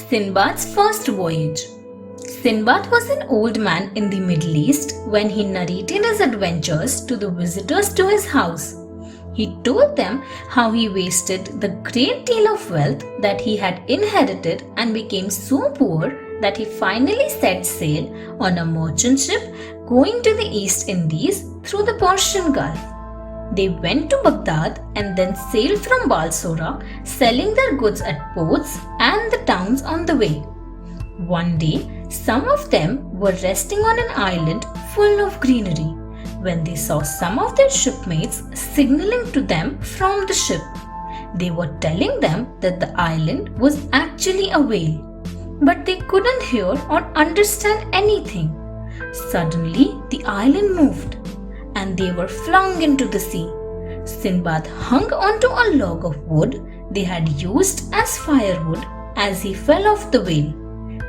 Sinbad's first voyage. Sinbad was an old man in the Middle East when he narrated his adventures to the visitors to his house. He told them how he wasted the great deal of wealth that he had inherited and became so poor that he finally set sail on a merchant ship going to the East Indies through the Persian Gulf. They went to Baghdad and then sailed from Balsora, selling their goods at ports and the towns on the way. One day, some of them were resting on an island full of greenery when they saw some of their shipmates signaling to them from the ship. They were telling them that the island was actually a whale, but they couldn't hear or understand anything. Suddenly, the island moved and they were flung into the sea. Sinbad hung onto a log of wood they had used as firewood as he fell off the whale.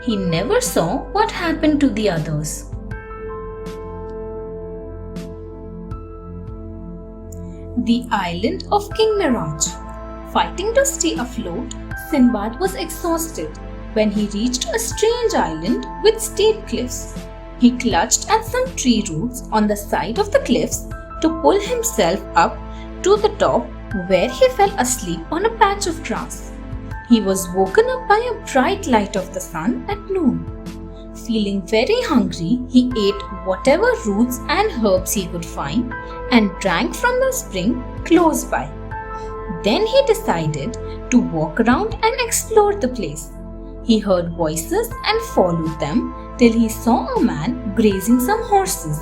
He never saw what happened to the others. The island of King Mirage. Fighting to stay afloat, Sinbad was exhausted when he reached a strange island with steep cliffs. He clutched at some tree roots on the side of the cliffs to pull himself up to the top, where he fell asleep on a patch of grass. He was woken up by a bright light of the sun at noon. Feeling very hungry, he ate whatever roots and herbs he could find and drank from the spring close by. Then he decided to walk around and explore the place. He heard voices and followed them till he saw a man grazing some horses.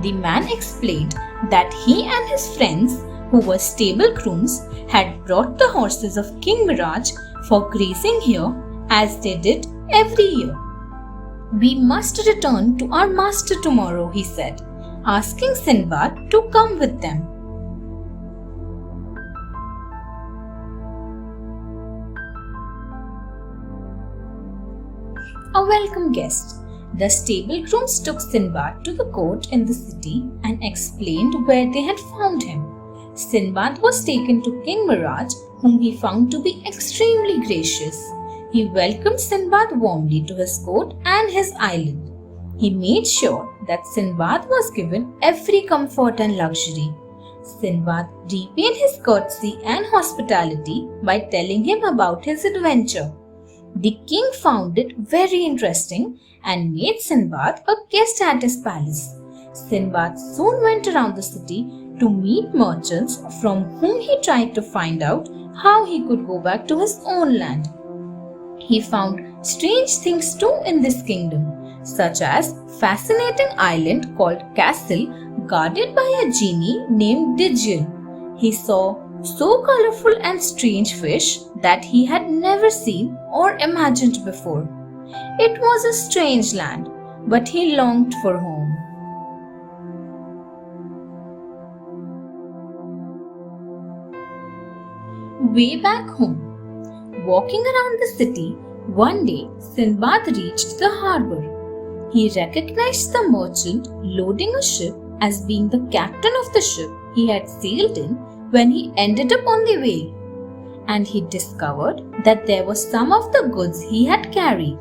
The man explained that he and his friends, who were stable grooms, had brought the horses of King Mirage for grazing here as they did every year. "We must return to our master tomorrow," he said, asking Sinbad to come with them. A welcome guest. The stable grooms took Sinbad to the court in the city and explained where they had found him. Sinbad was taken to King Mirage, whom he found to be extremely gracious. He welcomed Sinbad warmly to his court and his island. He made sure that Sinbad was given every comfort and luxury. Sinbad repaid his courtesy and hospitality by telling him about his adventure. The king found it very interesting and made Sinbad a guest at his palace. Sinbad soon went around the city to meet merchants from whom he tried to find out how he could go back to his own land. He found strange things too in this kingdom, such as fascinating island called Castle guarded by a genie named Digiel. He saw so colorful and strange fish that he had never seen or imagined before. It was a strange land, but he longed for home. Way back home. Walking around the city, one day Sinbad reached the harbor. He recognized the merchant loading a ship as being the captain of the ship he had sailed in when he ended up on the whale, and he discovered that there was some of the goods he had carried.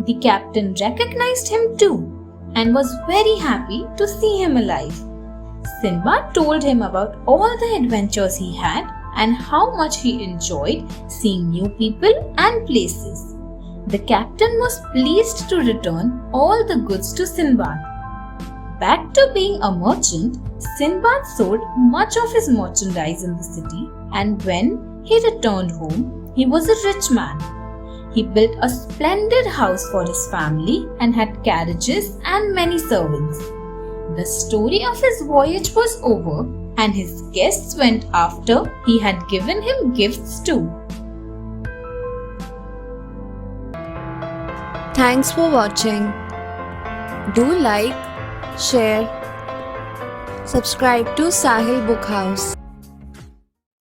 The captain recognized him too and was very happy to see him alive. Sinbad told him about all the adventures he had and how much he enjoyed seeing new people and places. The captain was pleased to return all the goods to Sinbad. Back to being a merchant, Sinbad sold much of his merchandise in the city, and when he returned home, he was a rich man. He built a splendid house for his family and had carriages and many servants. The story of his voyage was over, and his guests went after he had given him gifts too. Thanks for watching. Do like, share, subscribe to Sahil Book House.